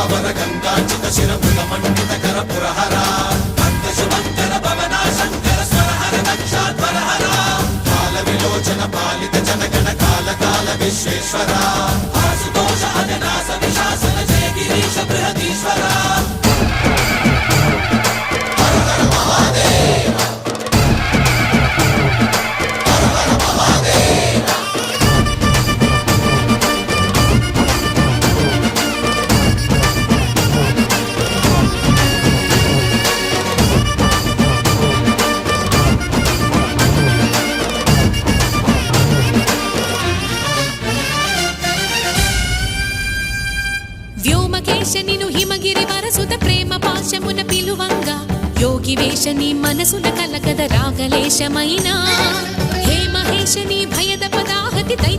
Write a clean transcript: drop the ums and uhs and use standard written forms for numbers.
స్థావర గంగాచిత శిరముల మండిత కర పురహర భక్త శుభంకర భవనా శంకర స్వరహర దక్షాధ్వరహర కాల విలోచన పాలిత జనగణ కాల కాల విశ్వేశ్వర ఆశుతోష అజనాశ విశాసన జయ గిరీశ బృహదీశ్వర వ్యోమకేశనిను హిమగిరి వరసుత ప్రేమ పాశమున పిలువంగా యోగి వేషని మనసున కలకద రాగలేశమైనా హే మహేశని భయద పదాహతి దైత్య